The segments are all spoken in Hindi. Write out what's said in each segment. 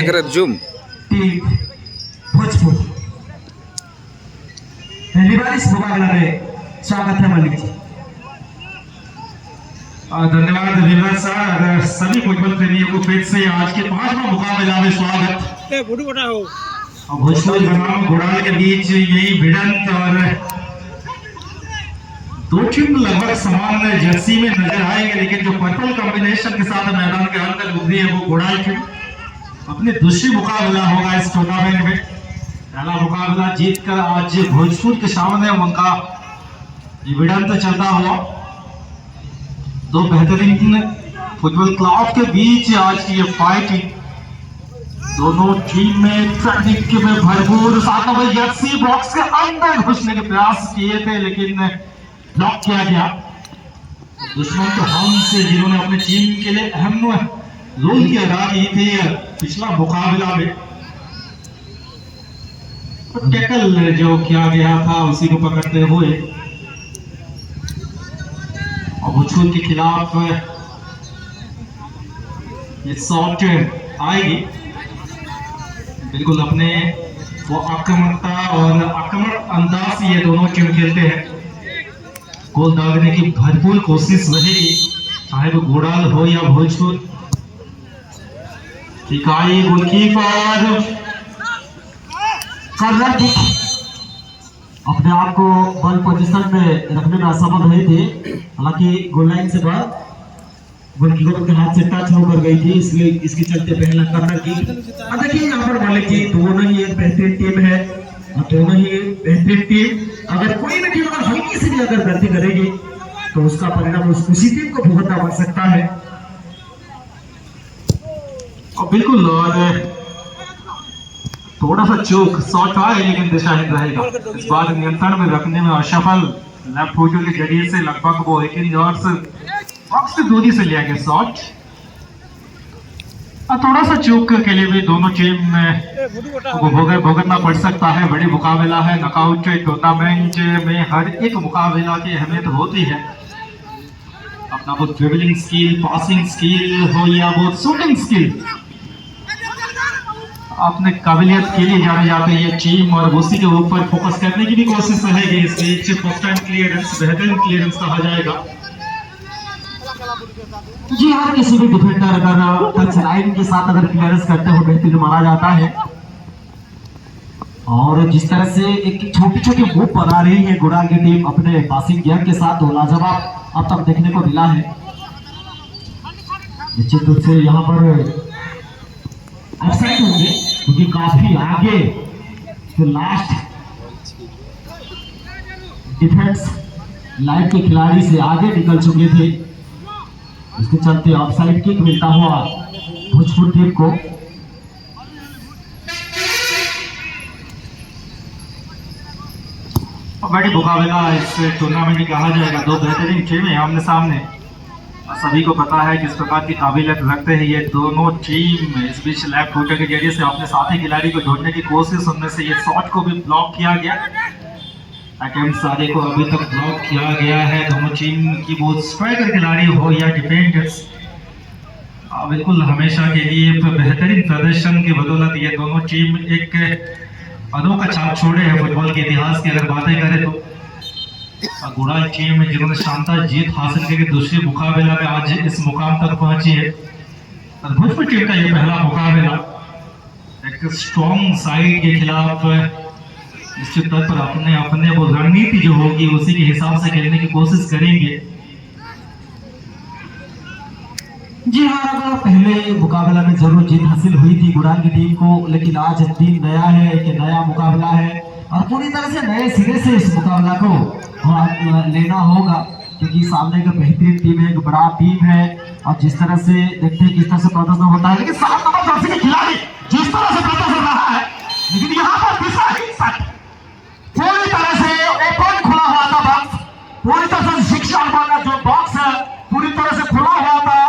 सिगरेट जूम टीम भोजपुर पहली बार इस मुकाबला में स्वागत है मलिक जी। धन्यवाद वीरराज सर। सभी फुटबॉल प्रेमियों को फिर से आज के 5वां मुकाबला में स्वागत। भोजपुर बनाम घोड़ाल के बीच यही भिड़ंत और दो टीम लगभग समान जर्सी में नजर आएंगे, लेकिन जो पर्पल कॉम्बिनेशन के साथ मैदान के अंदर उभरी है वो घोड़ाल टीम। अपने दूसरी मुकाबला होगा इस टूर्नामेंट में। पहला मुकाबला जीतकर आज भोजपुर के सामने उनका ये भिड़ंत चलता हुआ दो बेहतरीन फुटबॉल क्लब के बीच आज की ये फाइटिंग। दोनों टीम में टेक्निक में भरपूर 7 नंबर जर्सी बॉक्स के अंदर घुसने के प्रयास किए थे, लेकिन ब्लॉक किया गया। दुश्मन तो हम से जिन्होंने अपनी टीम के लिए अहम रोल की अदा की थी पिछला मुकाबला में। टैकल जो किया गया था उसी को पकड़ते हुए भोजपुर के खिलाफ ये शॉट आएगी। बिल्कुल अपने वो आक्रमणता और आक्रमण अंदाज ये दोनों टीम खेलते हैं। गोल दागने की भरपूर कोशिश रहेगी, चाहे वो घोड़ाल हो या भोजपुर। इकाई गोलकीपर अपने आप को बॉल पोजीशन में रखने में असफल हुए थे, हालांकि गोल लाइन से बाहर गोलकीपर के हाथ से टच होकर गई थी, इसलिए इसके चलते पहला कर्नर की। अब देखिए यहाँ पर मालिक जी दोनों ही एक बेहतरीन टीम है, दोनों ही बेहतरीन टीम। अगर कोई भी टीम अगर हल्की से भी अगर गलती करेगी तो उसका परिणाम उसी टीम को भुगतना पड़ सकता है। और बिल्कुल और थोड़ा सा चूक शॉट आए लेकिन दिशाहीन रहेगा। इस बार नियंत्रण में रखने में असफल लेफ्ट फुट के जरिए से लगभग वो 18 यार्ड्स बॉक्स की दूरी से लिया गया शॉट। और थोड़ा सा चूक के लिए भी दोनों टीम को भुगतना पड़ सकता है। बड़ी मुकाबला है, नॉकआउट टूर्नामेंट में हर एक मुकाबला की अहमियत होती है। अपना वो ड्रिबलिंग स्किल, पासिंग स्किल हो या वो शूटिंग स्किल, अपने काबिलियत के लिए जाने जाते हैं ये टीम और उसी के ऊपर फोकस करने की भी कोशिश रहेगी। इसलिए फर्स्ट टाइम क्लियरेंस बेहतरीन क्लियरेंस कहा जाएगा। जी हाँ, किसी भी डिफेंडर अगर टच लाइन के साथ अगर क्लियरेंस करते हो बेहतरीन माना जाता है। और जिस तरह से एक छोटी छोटी मूव बना रही है घोड़ाल की टीम अपने पासिंग गेम के साथ, तो लाजवाब अब तक देखने को मिला है। निश्चित रूप से यहाँ पर ऑफसाइड होंगे क्योंकि काफी आगे तो लास्ट डिफेंस लाइन के खिलाड़ी से आगे निकल चुके थे, इसके चलते ऑफसाइड किक मिलता हुआ भोजपुर टीम को। बड़ी मुकाबला इस टूर्नामेंट में कहा जाएगा। दो बेहतरीन टीमें आमने सामने, सभी को पता है किस प्रकार की काबिलियत रखते हैं ये दोनों टीम। इस बीच लेफ्ट फुटर के जरिए से अपने साथी खिलाड़ी को ढूंढने की कोशिश, उनमें से ये शॉट को भी ब्लॉक किया गया। अटेम्प्ट सारे को अभी तक ब्लॉक किया गया है। दोनों टीम की वो स्ट्राइकर खिलाड़ी हो या डिफेंडर्स, बिल्कुल हमेशा के लिए बेहतरीन प्रदर्शन की बदौलत ये दोनों टीम एक अनोखा छाप छोड़े हैं फुटबॉल के इतिहास की। अगर बातें करें तो घोड़ाल टीम जिन्होंने शानदार जीत हासिल करके दूसरे मुकाबला में आज इस मुकाम तक पहुंची है। और भोजपुर टीम का ये पहला मुकाबला एक स्ट्रॉन्ग साइड के खिलाफ निश्चित तौर पर अपने अपने वो रणनीति जो होगी उसी के हिसाब से खेलने की कोशिश करेंगे। जी हाँ, पहले मुकाबला में जरूर जीत हासिल हुई थी घोड़ाल की टीम को, लेकिन आज दिन नया है कि नया मुकाबला है और पूरी तरह से नए सिरे से इस मुकाबला को लेना होगा, क्योंकि सामने का बेहतरीन टीम है, एक बड़ा टीम है। और जिस तरह से देखते हैं किस तरह से प्रदर्शन होता है, लेकिन 7 नंबर जर्सी के खिलाड़ी जिस तरह से प्रदर्शन रहा है, लेकिन यहाँ पर दिशाहीन शॉट पूरी तरह से ओपन खुला हुआ था बॉक्स, पूरी तरह से शिक्षा वाला जो बॉक्स है पूरी तरह से खुला हुआ था।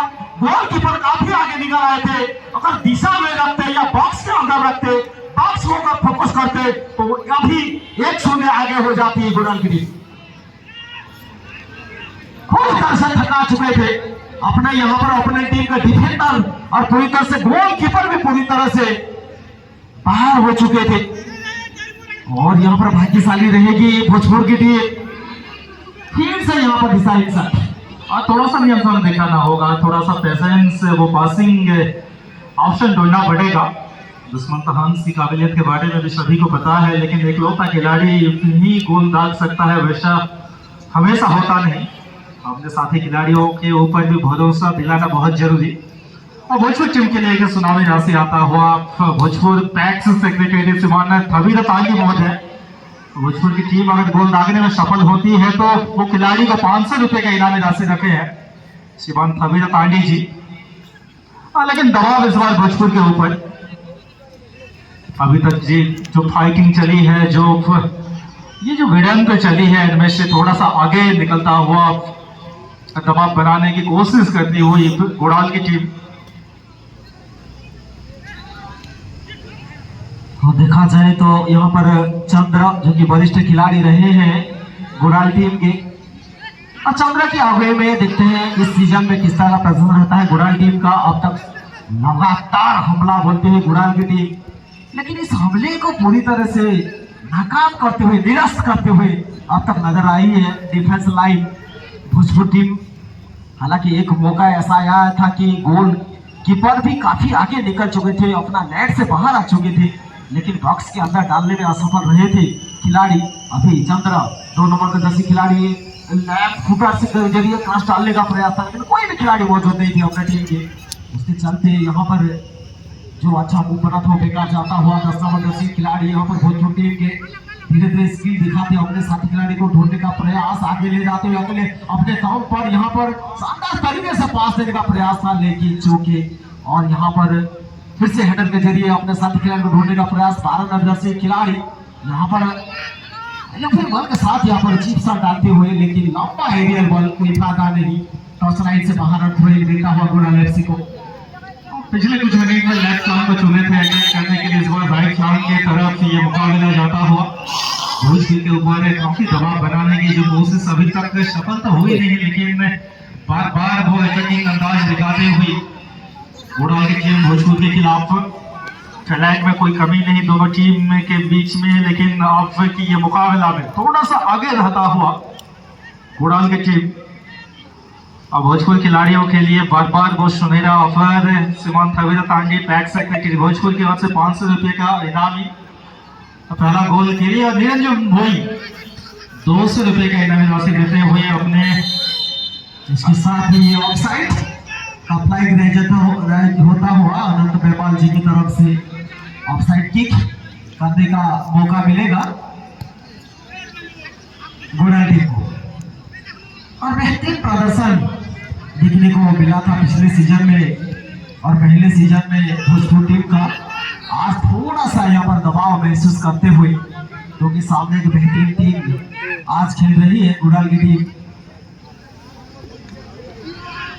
गोलकीपर काफी आगे निकल आए थे, अगर दिशा में रखते या बॉक्स के अंदर रखते, बॉक्स को अगर फोकस करते तो अभी 1-0 आगे हो जाती है घोड़ाल की टीम। पूरी तरह से थका चुके थे अपने यहाँ पर अपने टीम का डिफेंडर और पूरी तरह से गोलकीपर भी पूरी तरह से बाहर हो चुके थे। और यहाँ पर भाग्यशाली रहेगी भोजपुर की टीम, फिर से यहाँ पर दिशा इंसान और थोड़ा सा नियंत्रण दिखाना होगा, थोड़ा सा पेशेंस, वो पासिंग ऑप्शन ढूंढना पड़ेगा। दुश्मन हंस की काबिलियत के बारे में भी सभी को पता है, लेकिन एक लौता खिलाड़ी ही गोल दाग सकता है वैसा हमेशा होता नहीं। अपने साथी खिलाड़ियों के ऊपर भी भरोसा दिलाना बहुत जरूरी। और भोजपुर टीम के लिए सुनामी राशि आता हुआ भोजपुर पैक्स सेक्रेटरी श्रीमान थबीर तांगी महोदय, भोजपुर की टीम अगर गोल दागने में सफल होती है तो वो खिलाड़ी को 500 रुपए का इनामी राशि रखे हैं श्रीमान थबीर तांगी जी। लेकिन दबाव इस बार भोजपुर के ऊपर अभी तक जी जो फाइटिंग चली है, ये जो भिड़ंत चली है, इनमें से थोड़ा सा आगे निकलता हुआ दबाव बनाने की कोशिश करती हुई गुड़ाल की टीम। और देखा जाए तो यहाँ पर चंद्र जो कि वरिष्ठ खिलाड़ी रहे हैं गुड़ाल टीम के, और चंद्र के आगे में देखते हैं इस सीजन में किस तरह प्रदर्शन रहता है गुड़ाल टीम का। अब तक लगातार हमला बोलते हैं गुड़ाल की टीम, लेकिन इस हमले को पूरी तरह से नाकाम करते हुए, निरस्त करते हुए अब तक नजर आई है डिफेंस लाइन भोजपुर टीम। हालांकि एक मौका ऐसा आया था कि गोल कीपर भी काफी आगे निकल चुके थे, अपना नेट से बाहर आ चुके थे, लेकिन बॉक्स के अंदर डालने में असफल रहे थे खिलाड़ी। अभी चंद्र 2 नंबर का जर्सी खिलाड़ी लेफ्ट फुटर से जरिए क्रॉस डालने का प्रयास था, लेकिन कोई भी खिलाड़ी मौजूद नहीं थे अपने टीम के। उसके चलते यहाँ पर जो अच्छा मूव बना था बेकार जाता हुआ 10 नंबर जर्सी खिलाड़ी यहाँ पर भोजपुर टीम के धीरे धीरे स्किल दिखाते अपने साथी खिलाड़ी को ढूंढने का प्रयास, आगे ले जाते हुए अगले अपने दांव पर यहाँ पर शानदार तरीके से पास देने का प्रयास था, लेकिन चूके और यहाँ पर फिर से हेडर के जरिए अपने साथी खिलाड़ी को ढूंढने का प्रयास 12 नंबर से खिलाड़ी यहाँ पर फिर बॉल के साथ यहाँ पर चीप शॉट डालते हुए, लेकिन लंबा एरियल बॉल कोई फायदा नहीं, टॉस लाइन से बाहर देता हुआ गुड़ाल एफसी को। पिछले कुछ मिनट में लेफ्ट फ्लैंक को चुने थे अटैक करने के लिए, इस बार राइट फ्लैंक की तरफ ये मुकाबला जाता हुआ भोजपुर के ऊपर काफी दबाव बनाने की जो कोशिश अभी तक सफल तो हुई नहीं, लेकिन बार बार वो अटैकिंग अंदाज दिखाते हुए गुड़ाल की टीम भोजपुर के खिलाफ टैलेंट में कोई कमी नहीं दोनों टीम के बीच में, लेकिन अब की ये मुकाबला में थोड़ा सा आगे रहता हुआ गुड़ाल की टीम। अब भोजपुर खिलाड़ियों के लिए बार बार वो सुनहरा ऑफर श्रीमान थबीर तांगी पैक सेक्रेटरी भोजपुर की ओर से 500 रुपये का इनामी। पहला गोल के लिए निरंजन भोई 200 रुपये का इनामी राशि देते हुए अपने, इसके साथ ही ये ऑफसाइड का फ्लैग होता हुआ अनंत बेपाल जी की तरफ से ऑफसाइड किक करने का मौका मिलेगा गुड़ाल टीम को। और बेहतरीन प्रदर्शन देखने को मिला था पिछले सीजन में और पहले सीजन में भोजपुर टीम का। आज थोड़ा सा यहाँ पर दबाव महसूस करते हुए, क्योंकि सामने की बेहतरीन टीम आज खेल रही है गुड़ाल की टीम,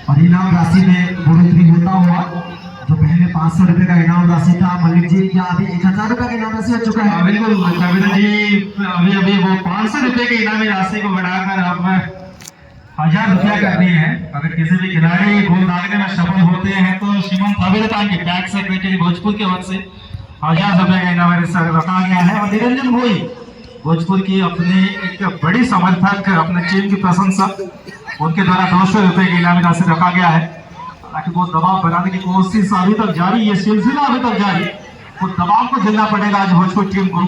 और इनाम राशि में बढ़ोतरी होता हुआ जो पहले 500 रुपये का इनाम राशि था मलिक जी, या अभी 1000 रुपये का इनाम राशि हो चुका है। बिल्कुल जी, अभी वो 500 रुपये की इनामी राशि को बढ़ाकर अब 1000 रुपया करनी है। अगर किसी भी खिलाड़ी गोल दागने में सफल होते हैं तो श्रीमान थबीर तांगी पैक सेक्रेटरी भोजपुर की ओर से 1000 रुपये का इनाम रखा गया है। और निरंजन भोई भोजपुर की अपनी एक बड़ी समर्थक, अपने टीम की प्रशंसक, उनके द्वारा 200 रुपये की इनामी राशि रखा गया है। ताकि वो दबाव बनाने की कोशिश अभी तक जारी, ये सिलसिला अभी तक जारी, वो दबाव को झेलना पड़ेगा आज भोजपुर टीम को।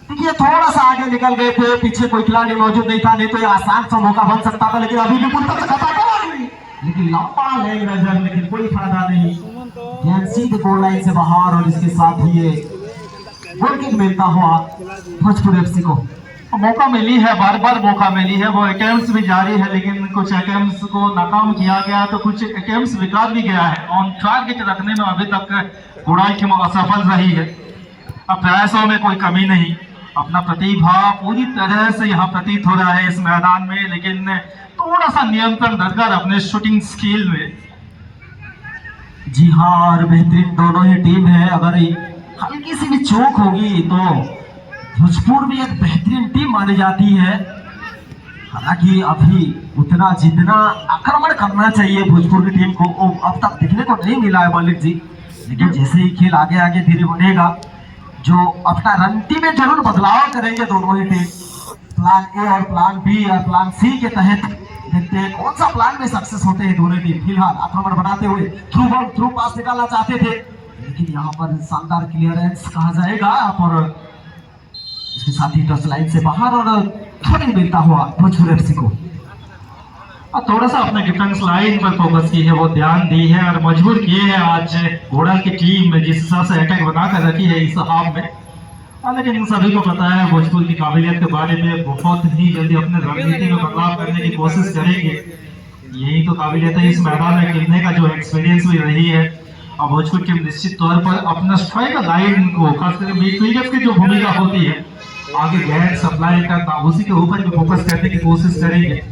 देखिए थोड़ा सा आगे निकल गए थे, पीछे कोई खिलाड़ी मौजूद नहीं था, नहीं तो ये आसान सा मौका बन सकता था, लेकिन अभी भी लेकिन लंबा नहीं नजर, लेकिन कोई फायदा नहीं, गेंद सीधे गोल लाइन से बाहर। और इसके साथ ही ये गोल किक मिलता हुआ भोजपुर एफसी को। मौका मिली है, बार बार मौका मिली है, वो अटेम्प्ट्स भी जारी है, लेकिन कुछ अटेम्प्ट्स को नाकाम किया गया तो कुछ अटेम्प्ट्स बिगाड़ भी गया है। ऑन टारगेट रखने में अभी तक गुड़ाल की असफल रही है। अब प्रयासों में कोई कमी नहीं, अपना प्रतिभा पूरी तरह से यहाँ प्रतीत हो रहा है इस मैदान में, लेकिन थोड़ा सा नियंत्रण दरकार अपने शूटिंग स्किल में। जी हाँ, और बेहतरीन दोनों ही टीम है। अगर हल्की सी भी चूक होगी तो भोजपुर भी एक बेहतरीन टीम मानी जाती है। हालांकि अभी उतना जितना आक्रमण करना चाहिए भोजपुर की टीम को वो अब तक देखने को नहीं मिला है मालिक जी। लेकिन जैसे ही खेल आगे आगे धीरे बढ़ेगा, जो अपना रणनीति में जरूर बदलाव करेंगे दोनों ही टीम, प्लान ए और प्लान बी और प्लान सी के तहत देखते हैं कौन सा प्लान में सक्सेस होते हैं दोनों टीम। फिलहाल आक्रमण बनाते हुए थ्रू बॉल थ्रू पास निकालना चाहते थे, लेकिन यहाँ पर शानदार क्लियरेंस कहा जाएगा और इसके साथ ही टच लाइन से बाहर और थोड़ी मिलता हुआ भोजपुर एफसी को। और थोड़ा सा अपने डिफेंस लाइन पर फोकस की है, वो ध्यान दी है और मजबूर किए हैं आज घोड़ा की टीम जिस हिसाब से अटैक बनाकर रखी है इस हाफ में। लेकिन इन सभी को पता है भोजपुर की काबिलियत के बारे में, बहुत ही जल्दी अपने रणनीति में बदलाव करने की कोशिश करेंगे। यही तो काबिलियत है इस मैदान में खेलने का, जो एक्सपीरियंस भी रही है। और भोजपुर टीम निश्चित तौर पर अपना स्ट्राइकर लाइन को, खासकर मिडफील्डर्स की जो भूमिका होती है आगे गैर सप्लाई करना, उसी के ऊपर भी फोकस करने की कोशिश करेंगे।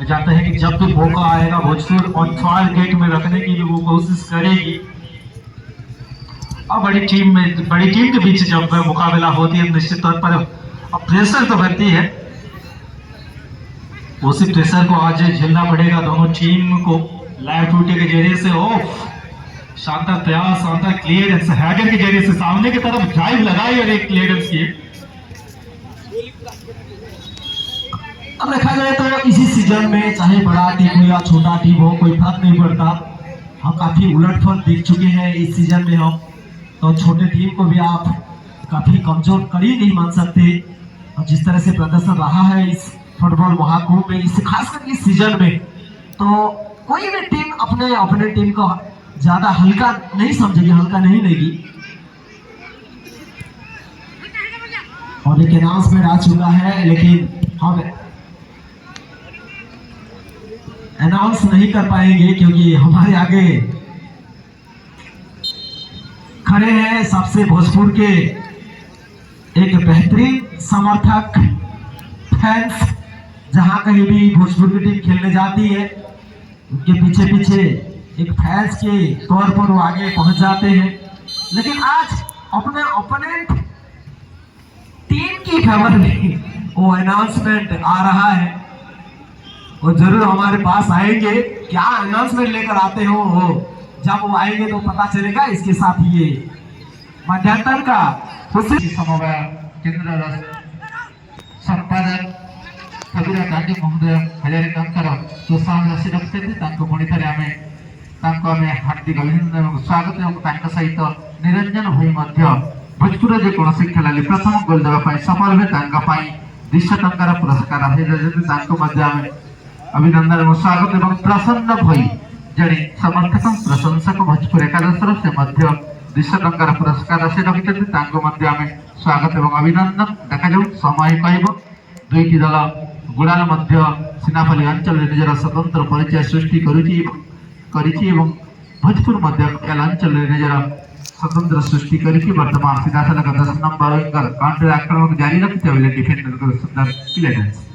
जानते हैं कि जब भी मौका आएगा भोजपुर ऑन फायर गेट में रखने की भी वो कोशिश करेगी। और बड़ी टीम के बीच जब मुकाबला होती है निश्चित तौर पर प्रेशर तो बनती है, उसी प्रेशर को आज झेलना पड़ेगा दोनों टीम को। लाइव टूटे के जरिए से शानदार प्रयास, शानदार क्लियरेंस, हैडर के जरिए से सामने की तरफ ड्राइव लगाई और एक क्लियरेंस की। अब देखा जाए तो इसी सीजन में चाहे बड़ा टीम हो या छोटा टीम हो कोई फर्क नहीं पड़ता। हम काफी उलटफेर देख चुके हैं इस सीजन में। हम तो छोटे टीम को भी आप काफी कमजोर कड़ी नहीं मान सकते। और जिस तरह से प्रदर्शन रहा है इस फुटबॉल महाकुंभ में, इस खासकर इस सीजन में, तो कोई भी टीम अपने टीम को ज्यादा हल्का नहीं समझेगी, हल्का नहीं लेगी। और एक अनाउंसमेंट आ चुका है, लेकिन हम अनाउंस नहीं कर पाएंगे क्योंकि हमारे आगे खड़े हैं सबसे भोजपुर के एक बेहतरीन समर्थक, फैंस। जहां कहीं भी भोजपुर की टीम खेलने जाती है उनके पीछे पीछे एक फैंस के तौर पर वो आगे पहुंच जाते हैं। लेकिन आज अपने ओपोनेंट टीम की खबर में वो अनाउंसमेंट आ रहा है, वो जरूर हमारे पास आएंगे। क्या अनाउंसमेंट लेकर आते हो वो जब वो आएंगे तो पता चलेगा। इसके साथ ये मध्यांतर का समवाय केंद्र संपादक कविरा गांधी महोदय हजारिकांकर प्रोत्साहन राशि रखते हार्दिक अभिनंदन और स्वागत सहित निरंजन भाई भोजपुर जेको खेलाड़ी प्रथम गोल देवाई सफल हुए दृश्य टंकार पुरस्कार अभिनंदन और स्वागत और प्रसन्न भई जड़े समर्थक प्रशंसक भोजपुर एकादश से दृश्य टंकार पुरस्कार राशि रखिते स्वागत और अभिनंदन। देखा जाऊ समय कह दुईटी दल गुड़ाल सीनापल्ली अंचल निजर स्वतंत्र परिचय सृष्टि भोजपुर अंचल निजर स्वतंत्र सृष्टि वर्तमान सीधा सलग 10 नंबर काउंटर आक्रमण जारी रखते डिफेंडर को सुंदर क्लियरेंस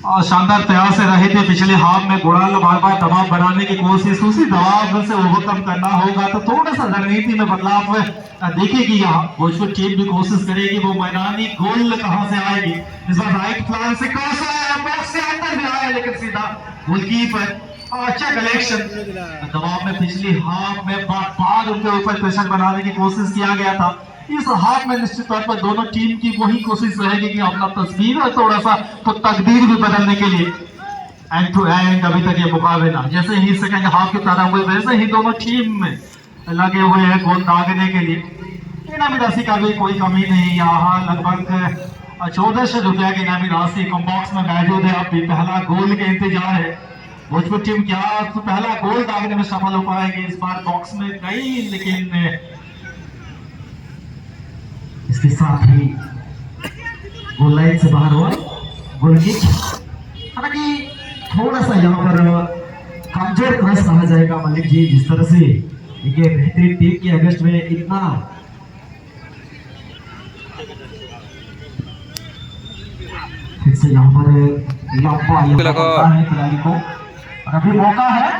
और शानदार प्रयास रहे थे पिछले हाफ में। गुड़ाल बार बार दबाव बनाने की कोशिश, उसी दबाव से ओवरकम करना होगा तो थोड़ा सा रणनीति में बदलाव देखेगी। यहाँ भोजपुर टीम भी कोशिश करेगी वो मैदानी गोल कहां से आएगी। इस बार राइट प्लान से क्रॉस आया, बॉक्स से अंदर भी आया, लेकिन सीधा गोलकीपर अच्छा कलेक्शन। दबाव में पिछली हाफ में बार उनके ऊपर प्रेशर बनाने की कोशिश किया गया था। इस हाफ में निश्चित तौर पर दोनों टीम की वही कोशिश रहेगी कि अपना तस्वीर और थोड़ा सा तो तकदीर भी बदलने के लिए एंड टू एंड अभी तक ये मुकाबला जैसे ही सेकंड हाफ की तरह हुए वैसे ही दोनों टीम में लगे हुए हैं गोल दागने के लिए। इनामी राशि का भी कोई कमी नहीं। यहाँ लगभग 1400 रुपया की इनामी राशि बॉक्स में मौजूद है। अब भी पहला गोल के इंतजार है। भोजपुर टीम क्या तो पहला गोल दागने में सफल हो पाएगी। इस बार बॉक्स में गई, लेकिन इसके साथ ही गोल लाइन से बाहर हुआ गोल किक। हालांकि थोड़ा सा यहाँ पर कमजोर क्रॉस कहा जाएगा मलिक जी। जिस तरह से देखिए बेहतरीन टीम की अगस्त में इतना फिर से यहाँ पर लंबा है खिलाड़ी को, और अभी मौका है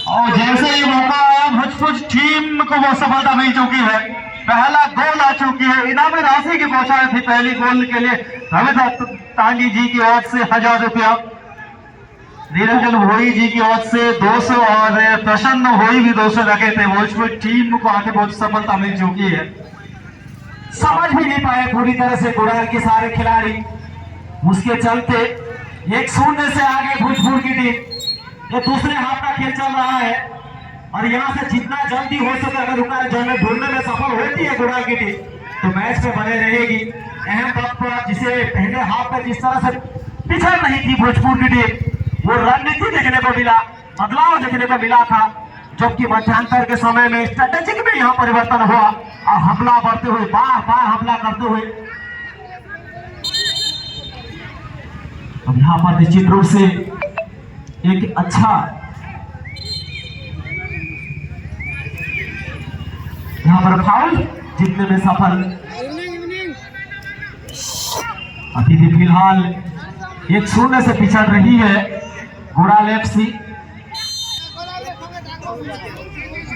और जैसे ही मौका आया भोजपुर टीम को वो सफलता मिल चुकी है। पहला गोल आ चुकी है। इनामी राशि की बौछारें थी पहली गोल के लिए रविदास तांडी जी की ओर से 1000 रुपया, निरंजन भोई जी की ओर से 200 और प्रसन्न भोई भी 200 रखे थे। भोजपुर टीम को आगे बहुत सफलता मिल चुकी है। समझ भी नहीं पाए पूरी तरह से गुड़ाल के सारे खिलाड़ी, उसके चलते 1-0 से आगे भोजपुर की टीम। ये दूसरे हाफ का खेल चल रहा है और यहाँ से जितना जल्दी हो सके अगर रुका ढूंढने में सफल होती है गुड़ाल की टीम तो मैच में बने रहेगी। अहम वक्त पर जिसे पहले हाफ में जिस तरह से पिछड़ रही थी भोजपुर की टीम, वो रणनीति देखने को मिला, बदलाव देखने को मिला था, जबकि मध्यांतर के समय में स्ट्रेटेजिक में यहाँ परिवर्तन हुआ और हमला बढ़ते हुए बार हमला करते हुए अब यहाँ पर निश्चित रूप से एक अच्छा यहाँ पर फाउल जीतने में सफल। अभी भी फिलहाल 1-0 से पिछड़ रही है गुड़ाल एफसी।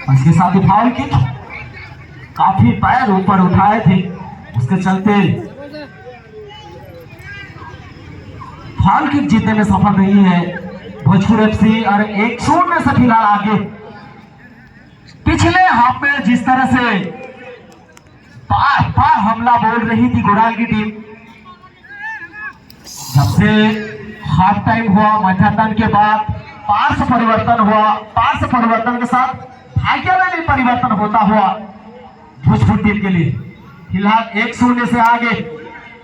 इसके साथ ही फाउल किक, काफी पैर ऊपर उठाए थे, उसके चलते फाउल किक जीतने में सफल रही है भोजपुर एफसी और 1-0 से फिलहाल आगे। पिछले हाफ में जिस तरह से बार हमला बोल रही थी गुड़ाल की टीम, जब से हाफ टाइम हुआ मध्याह्न के बाद पार्श्व परिवर्तन हुआ, पार्श्व परिवर्तन के साथ भाग्य में भी परिवर्तन होता हुआ भोजपुर टीम के लिए। फिलहाल 1-0 से आगे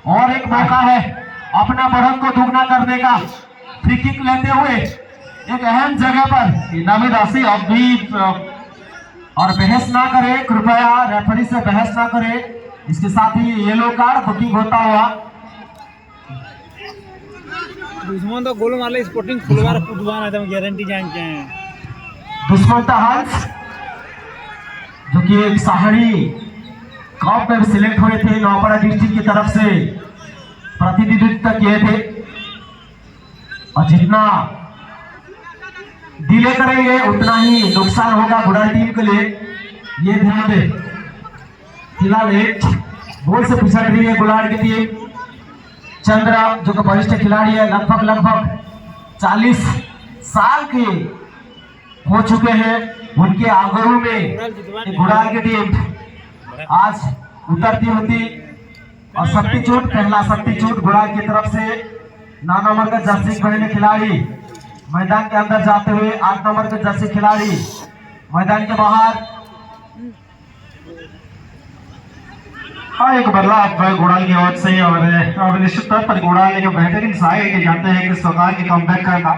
और एक मौका है अपना बढ़त को दुगना करने का। फ्री किक लेते हुए एक अहम जगह पर इनामी राशि अब भी और बहस ना करे, कृपया रेफरी से बहस ना करे। इसके साथ ही येलो कार्ड बुकिंग होता हुआ। दुश्मन तो गोल मारले स्पोर्टिंग फुलवार फुटवान एकदम गारंटी जानते हैं। दुश्मन हंस जो कि एक साहड़ी कप में सिलेक्ट हुए थे, नौपाड़ा डिस्ट्रिक्ट की तरफ से प्रतिनिधित्व किए थे और जितना डिले करेंगे उतना ही नुकसान होगा गुड़ाल टीम के लिए, ये ध्यान दे। फिलहाल एक गोल से पिछड़ रही है गुड़ाल की टीम। चंद्रा जो कि वरिष्ठ खिलाड़ी है, लगभग 40 साल के हो चुके हैं, उनके आगरू में गुड़ाल की टीम आज उतरती होती और सब्स्टिट्यूट, पहला सब्स्टिट्यूट गुड़ाल की तरफ से 9 नंबर का जर्सी पहने खिलाड़ी मैदान के अंदर जाते हुए 8 नंबर के जर्सी खिलाड़ी मैदान के बाहर। हाँ, एक बदलाव गुड़ाल की ओर से और निश्चित तौर पर गुड़ाल एक बेहतरीन साइड के जानते हैं किस प्रकार की कमबैक करना।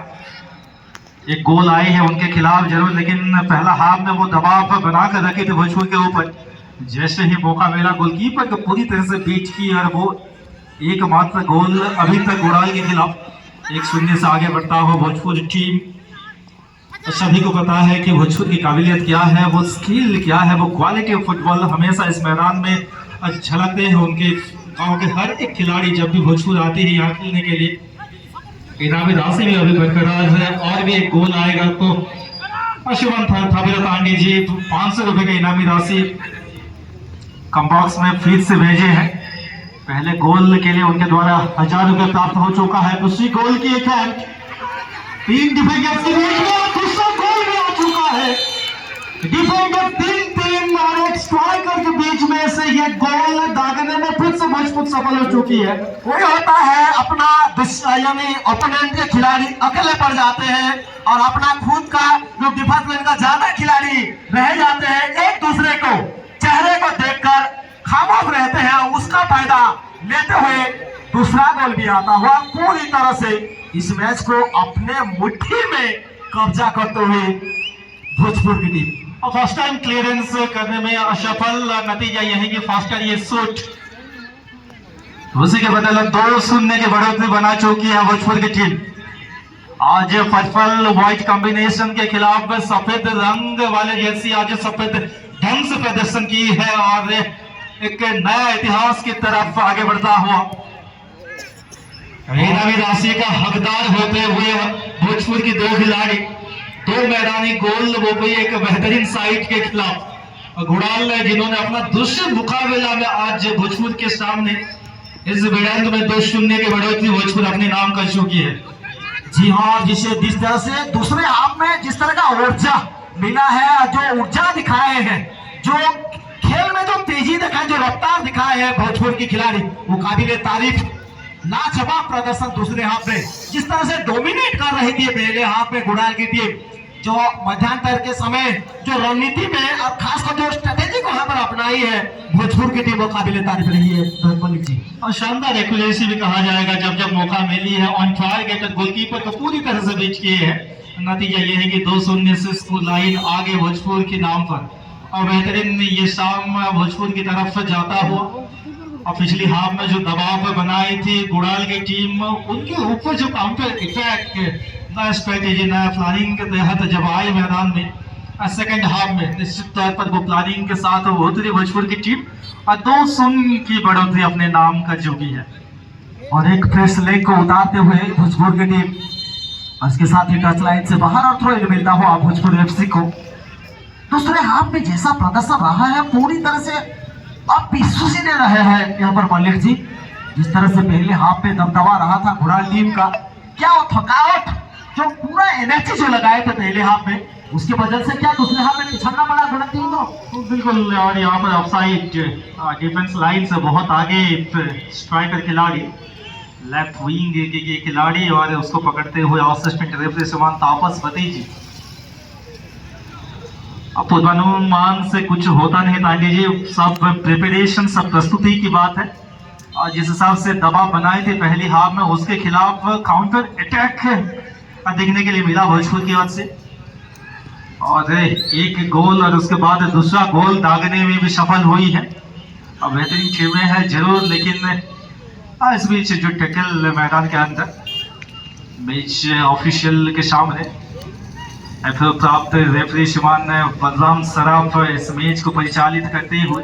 एक गोल आए हैं उनके खिलाफ जरूर, लेकिन पहला हाफ में वो दबाव बना कर रखे थे भोजपुर के ऊपर। जैसे ही मौका मिला गोलकीपर को पूरी तरह से बीट की और वो एकमात्र गोल अभी तक गुड़ाल के खिलाफ 1-0 से आगे बढ़ता हुआ भोजपुर टीम। सभी को पता है कि भोजपुर की काबिलियत क्या है, वो स्किल क्या है, वो क्वालिटी ऑफ फुटबॉल हमेशा इस मैदान में झलकते हैं उनके गांव के हर एक खिलाड़ी। जब भी भोजपुर आते हैं यहाँ खेलने के लिए, इनामी राशि भी अभी बरकरार है और भी एक गोल आएगा तो अशुभन थाबेला तांडी जी 500 रुपए का इनामी राशि कम्बॉक्स में फीस से भेजे हैं। पहले गोल के लिए उनके द्वारा 1000 रुपए प्राप्त हो चुका है। दूसरी गोल की एक है, 3 डिफेंडर के बीच में दूसरा गोल भी आ चुका है। डिफेंडर 3-3 और एक स्ट्राइकर के बीच में से ये गोल दागने में फिर से भोजपुर सफल हो चुकी है। वही होता है अपना यानी ओपोनेंट के खिलाड़ी अकेले पड़ जाते हैं और अपना खुद का जो डिफेंस लाइन का ज्यादा खिलाड़ी रह जाते हैं, एक दूसरे को चेहरे को देखकर खामोश रहते हैं, उसका फायदा लेते हुए दूसरा गोल भी आता हुआ पूरी तरह से इस मैच को अपने मुट्ठी में कब्जा करते हुए भोजपुर की टीम। और फर्स्ट टाइम क्लियरेंस करने में असफल, नतीजा यही कि फास्टर ये शूट, उसी के बदले 2-0 की बढ़ोतरी बना चुकी है भोजपुर की टीम। आज पर्पल व्हाइट कॉम्बिनेशन के खिलाफ सफेद रंग वाले जर्सी आज सफेद ढंग से प्रदर्शन की है और एक नया इतिहास की तरफ आगे बढ़ता हुआ इनामी राशि का हकदार होते हुए भोजपुर की 2 खिलाड़ी 2 मैदानी गोल, वो भी एक बेहतरीन साइड के खिलाफ घुड़ाल जिन्होंने अपना दूसरे मुकाबला में आज भोजपुर के सामने इस भिड़ंत में 2-0 की बढ़ोतरी भोजपुर अपने नाम कर चुकी है। जी हाँ, जिस तरह से दूसरे हाफ में जिस तरह का ऊर्जा मिला है, जो ऊर्जा दिखाए हैं, जो खेल में जो तेजी दिखाए, जो रफ्तार दिखाए हैं भोजपुर के खिलाड़ी, वो काबिले तारीफ। लाजवाब प्रदर्शन दूसरे हाफ में, जिस तरह से डोमिनेट कर रही थी पहले हाफ में घुड़ाल की टीम, जो मध्यांतर के समय जो रणनीति में और खासकर जो स्ट्रेटेजी को यहाँ पर अपनाई है भोजपुर की टीम, वो काबिले तारीफ रही है मलिक जी। और शानदार एक्यूरेसी भी कहा जाएगा, जब जब मौका मिली है ऑन टारगेट गोलकीपर को पूरी तरह से बीच किए हैं। नतीजा ये है कि 2-0 से स्कोर लाइन आगे भोजपुर के नाम पर, और बेहतरीन ये शाम भोजपुर की तरफ जाता हुआ। और पिछली हाफ में जो दबाव बनाई थी गुड़ाल की टीम, उनके ऊपर जो काउंटर अटैक नया स्ट्रेटेजी नया प्लानिंग के तहत जब आए मैदान में सेकंड हाफ में, निश्चित तौर पर वो प्लानिंग के साथ उतरी भोजपुर की टीम और 2-0 की बढ़ोतरी अपने नाम कर चुकी है। और एक फ्रेश लेग को उतारते हुए भोजपुर की टीम, उसके साथ ही टच लाइन से बाहर और थ्रो इन मिलता हुआ भोजपुर एफसी को। दूसरे हाफ में जैसा प्रदर्शन रहा है, पूरी तरह से अब विश्वसनीय रहे हैं यहाँ पर मलिक जी। जिस तरह से पहले हाफ में दबदबा रहा था घुड़ाल टीम का, क्या वो थकावट, जो पूरा एनर्जी जो लगाए थे पहले हाफ में, उसकी वजह से क्या दूसरे हाफ में पिछड़ना पड़ा घुड़ाल टीम को? तो बिल्कुल, और यहाँ पर ऑफसाइड डिफेंस लाइन से बहुत आगे स्ट्राइकर खिलाड़ी, लेफ्ट विंग के खिलाड़ी, और उसको पकड़ते हुए असिस्टेंट रेफरी सुमान तापस बती जी। अब पूर्वानुमान से कुछ होता नहीं तांडी जी, सब प्रिपरेशन, सब प्रस्तुति की बात है। और जिस हिसाब से दबाव बनाए थे पहली हाफ में, उसके खिलाफ काउंटर अटैक देखने के लिए मिला भोजपुर की ओर से, और एक गोल और उसके बाद दूसरा गोल दागने में भी सफल हुई है। अब बेहतरीन खेमे है जरूर, लेकिन इस बीच जो टैकल मैदान के अंदर मैच ऑफिशियल के सामने प्राप्त रेफरी श्रीमान बलराम सराफ इस मैच को परिचालित करते हुए,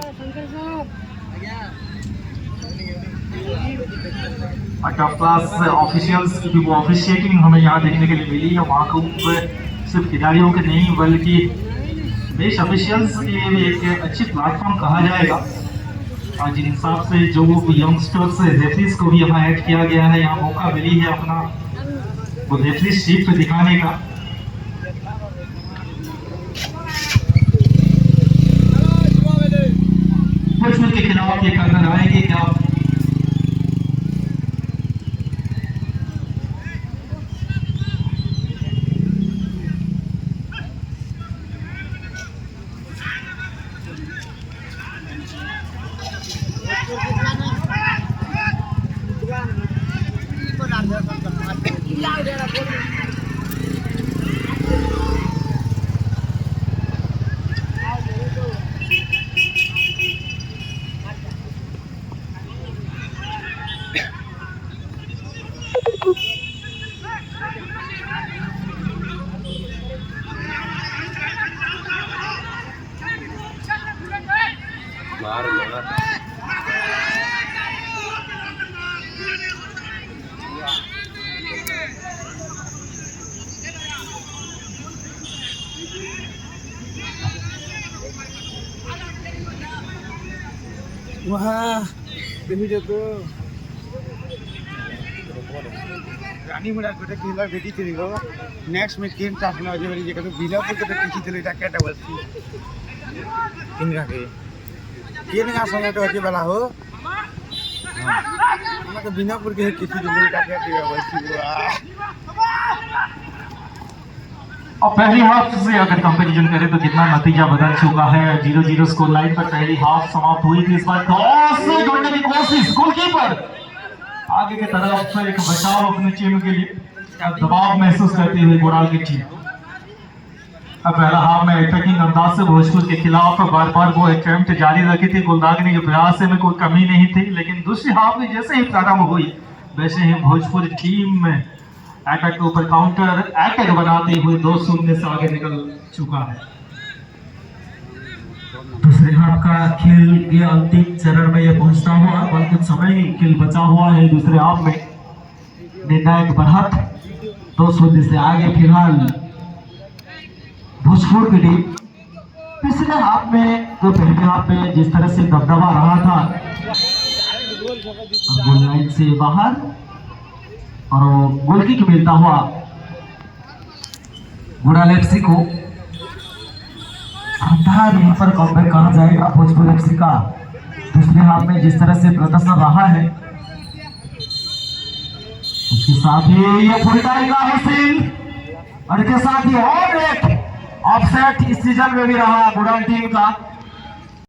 टॉप क्लास ऑफिशियल्स की भी वो ऑफिशिएटिंग हमें यहाँ देखने के लिए मिली है। वहाँ को सिर्फ खिलाड़ियों के नहीं बल्कि मैच ऑफिशियल्स के लिए भी एक अच्छी प्लेटफॉर्म कहा जाएगा। और जिन हिसाब से जो यंगस्टर्स रेफरीज को भी यहाँ ऐड किया गया है, यहाँ मौका मिली है अपना वो रेफरी शीट पे दिखाने का। भोजपुर के खिलाफ ये करना आएगी क्या? वहाँ देखिए तो रानी मुड़ा गोटे खेला भेटी थी गो नेक्स्ट में गेम टास्क ना जे जे कतो बिला पर कतो किछि थले ता केटा बसी इनका के केनगा समय तो के वाला हो हम तो बिना पर के किछि थले ता केटा बसी। और पहली हाफ से अगर कंपैरिजन करें तो कितना नतीजा बदल चुका है। 0-0 स्कोर लाइन पर पहली हाफ समाप्त हुई थी। इस बार क्रॉस से जोड़ने की कोशिश, गोलकीपर आगे की तरफ एक बचाव अपनी टीम के लिए, दबाव महसूस करती हुई गुड़ाल की टीम। अब पहला हाफ में अटैकिंग अंदाज से भोजपुर के खिलाफ बार बार वो अटेम्प्ट जारी रखी थी, गोल दागने के प्रयास में कोई कमी नहीं थी। लेकिन दूसरी हाफ में जैसे ही प्रारंभ हुई वैसे ही भोजपुर टीम में अटैक के ऊपर काउंटर अटैक बनाते हुए 2-0 से आगे निकल चुका है। दूसरे हाफ का खेल के अंतिम चरण में ये पहुंचता हुआ, बल कुछ समय ही खेल बचा हुआ है। दूसरे हाफ में निर्णायक बढ़त 2-0 से आगे फिलहाल भोजपुर की टीम। पिछले हाफ में को पहले हाफ में जिस तरह से दबदबा रहा था, गोल लाइन से बाहर और वो गोल किक मिलता हुआ गुड़ाल एफसी को। शानदार यहां पर कमबैक कहा जाएगा भोजपुर एफसी का। दूसरे हाफ में जिस तरह से प्रदर्शन रहा है, उसके साथ ही ये फुल टाइम का हासिल और इसके साथ ही और एक ऑफसेट इस सीजन में भी रहा गुड़ाल टीम का।